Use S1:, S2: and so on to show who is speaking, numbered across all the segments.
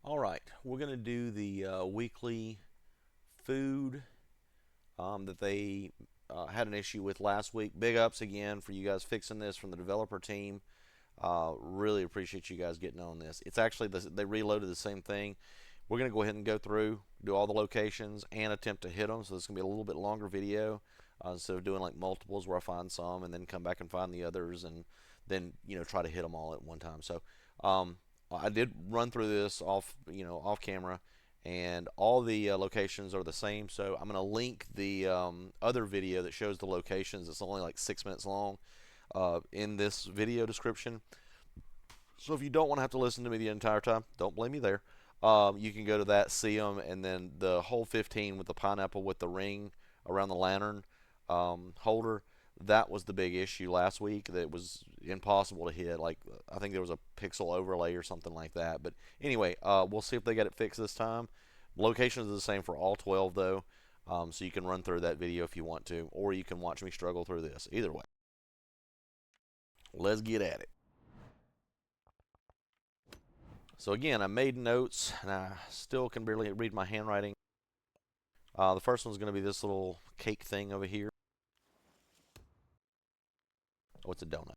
S1: All right, we're going to do the weekly food that they had an issue with last week. Big ups again for you guys fixing this from the developer team. Really appreciate you guys getting on this. It's actually they reloaded the same thing. We're going to go ahead and go through, do all the locations, and attempt to hit them. So this is going to be a little bit longer video instead of doing like multiples where I find some and then come back and find the others and then try to hit them all at one time. So I did run through this off camera, and all the locations are the same. So I'm going to link the other video that shows the locations. It's only like 6 minutes long in this video description. So if you don't want to have to listen to me the entire time, don't blame me there. You can go to that, see them, and then the whole 15 with the pineapple with the ring around the lantern holder. That was the big issue last week. That was impossible to hit. Like I think there was a pixel overlay or something like that. But anyway, we'll see if they get it fixed this time. Locations are the same for all 12 though, so you can run through that video if you want to, or you can watch me struggle through this. Either way, let's get at it. So again, I made notes, and I still can barely read my handwriting. The first one's going to be this little cake thing over here. Oh, it's a donut.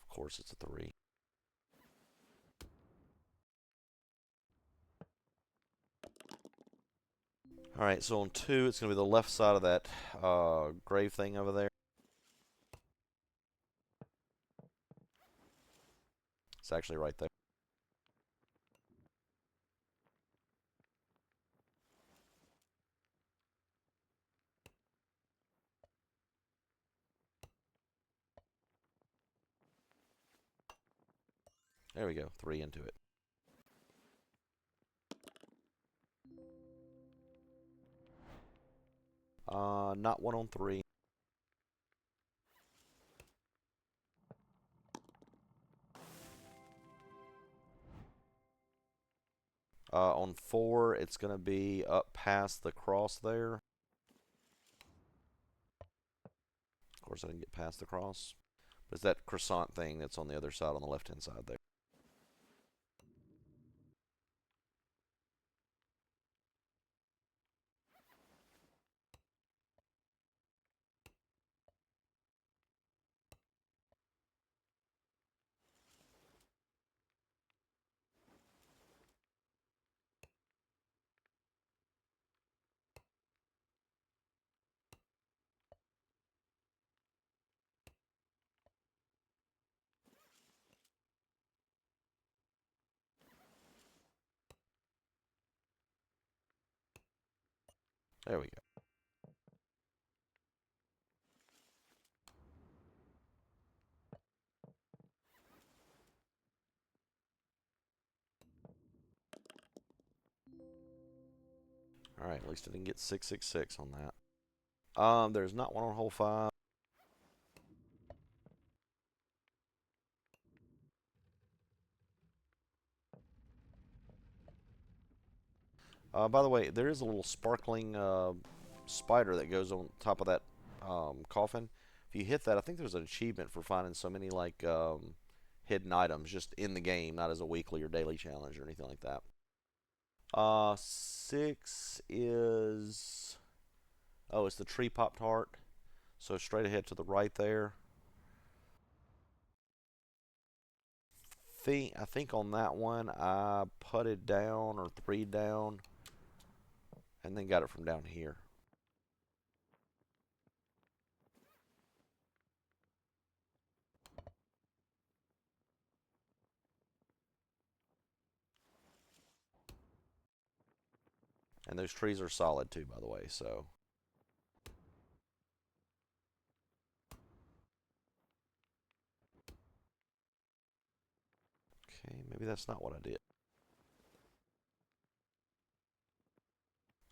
S1: Of course, it's a 3. All right, so on 2, it's going to be the left side of that grave thing over there. It's actually right there. There we go, 3 into it. Not 1 on 3. On 4, it's going to be up past the cross there. Of course, I didn't get past the cross. But it's that croissant thing that's on the other side, on the left-hand side there. There we go. All right, at least I didn't get 666 on that. There's not one on hole 5. By the way, there is a little sparkling spider that goes on top of that coffin. If you hit that, I think there's an achievement for finding so many like hidden items just in the game, not as a weekly or daily challenge or anything like that. 6 is, oh, it's the tree pop tart. So straight ahead to the right there. I think on that one I putted down or 3 down and then got it from down here. And those trees are solid too, by the way. So okay, maybe that's not what I did.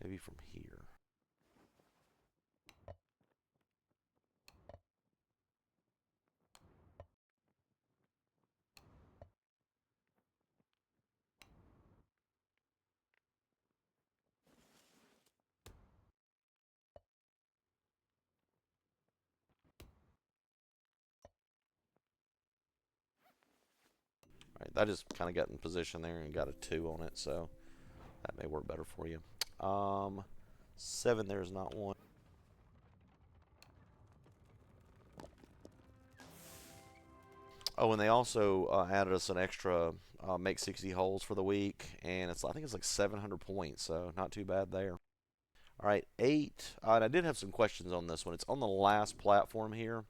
S1: Maybe from here. Right, that just kind of got in position there and got a 2 on it, so that may work better for you. 7 there is not one. Oh, and they also added us an extra make 60 holes for the week, and I think it's like 700 points, so not too bad there. All right, 8. And I did have some questions on this one. It's on the last platform here.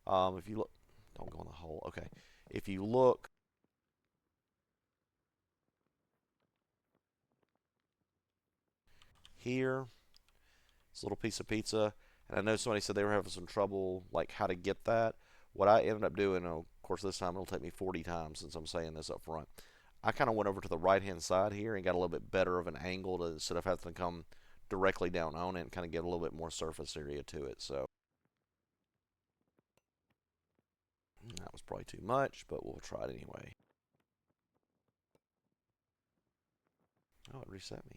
S1: If you look, don't go in the hole. Okay, if you look here, it's a little piece of pizza, and I know somebody said they were having some trouble, like how to get that. What I ended up doing, of course, this time it'll take me 40 times since I'm saying this up front. I kind of went over to the right-hand side here and got a little bit better of an angle to instead of having to come directly down on it and kind of get a little bit more surface area to it. So that was probably too much, but we'll try it anyway. Oh, it reset me.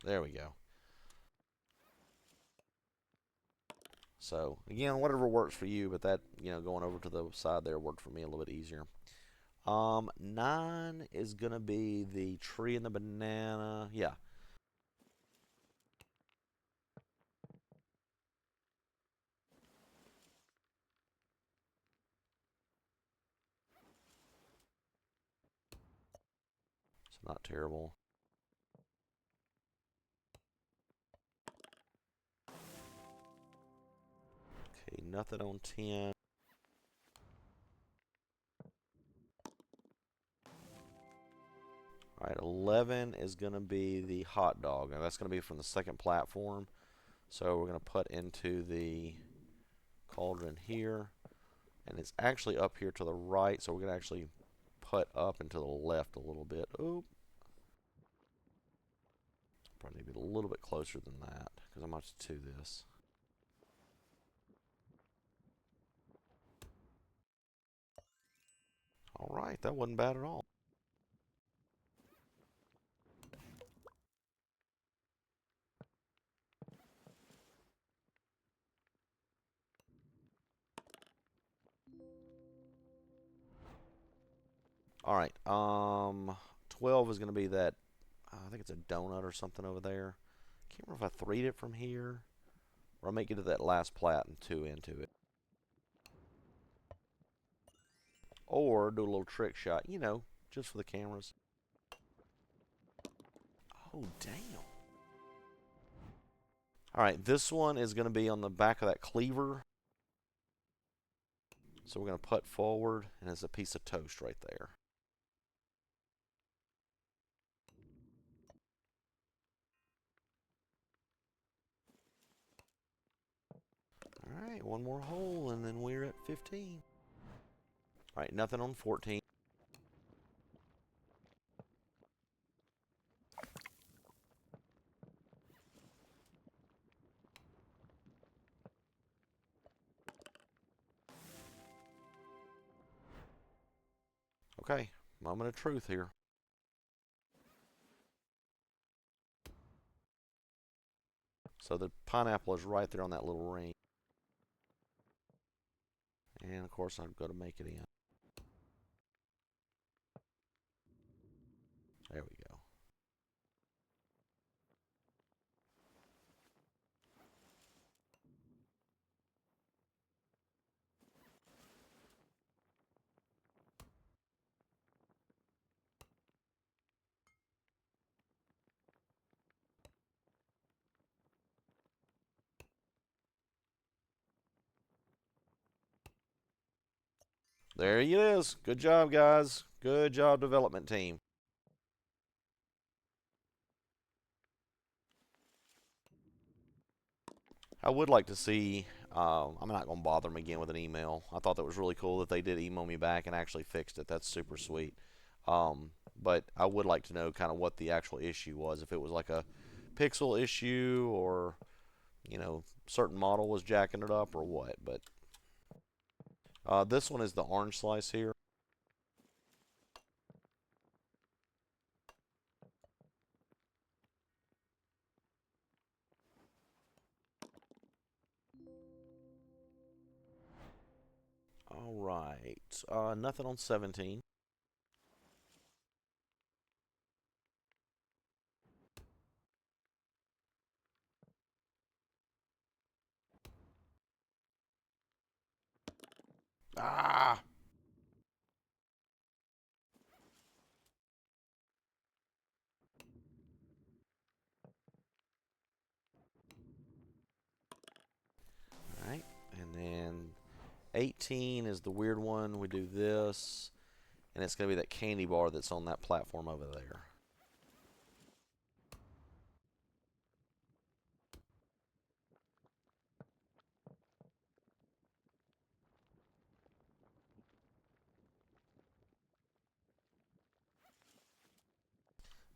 S1: There we go. So again, whatever works for you, but that, going over to the side there worked for me a little bit easier. 9 is gonna be the tree and the banana. Yeah. It's not terrible. Okay, nothing on 10. All right, 11 is going to be the hot dog. Now that's going to be from the second platform. So we're going to put into the cauldron here. And it's actually up here to the right, so we're going to actually put up and to the left a little bit. Oop. Probably need to be a little bit closer than that because I'm about to this. All right, that wasn't bad at all. All right, 12 is going to be that, I think it's a donut or something over there. Can't remember if I 3'd it from here, or I may get to that last plat and 2 into it. Or do a little trick shot, just for the cameras. Oh, damn. All right, this one is going to be on the back of that cleaver. So we're going to putt forward, and it's a piece of toast right there. All right, one more hole, and then we're at 15. All right, nothing on 14. Okay, moment of truth here. So the pineapple is right there on that little ring. And of course, I've got to make it in. There we go. There it is. Good job, guys. Good job, development team. I would like to see. I'm not going to bother them again with an email. I thought that was really cool that they did email me back and actually fixed it. That's super sweet. but I would like to know kind of what the actual issue was. If it was like a pixel issue, or certain model was jacking it up, or what. But this one is the orange slice here. All right, nothing on 17. Ah! All right, and then 18 is the weird one. We do this, and it's going to be that candy bar that's on that platform over there.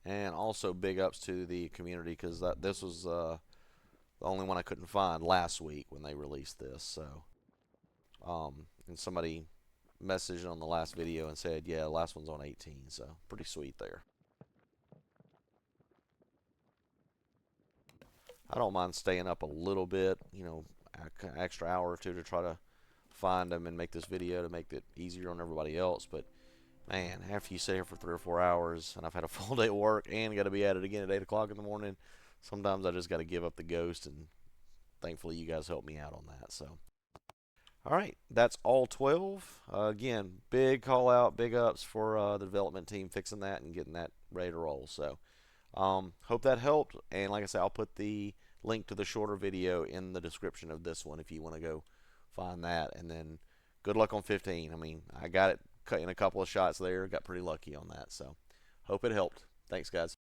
S1: And also big ups to the community, because this was the only one I couldn't find last week when they released this. So, and somebody messaged on the last video and said, yeah, the last one's on 18. So pretty sweet there. I don't mind staying up a little bit, extra hour or two to try to find them and make this video to make it easier on everybody else. But man, after you sit here for 3 or 4 hours, and I've had a full day of work and got to be at it again at 8 o'clock in the morning, sometimes I just got to give up the ghost, and thankfully you guys helped me out on that. So, all right, that's all 12. Again, big call out, big ups for the development team fixing that and getting that ready to roll. So, hope that helped. And like I said, I'll put the link to the shorter video in the description of this one if you want to go find that. And then good luck on 15. I mean, I got it in a couple of shots there. Got pretty lucky on that. So, hope it helped. Thanks, guys.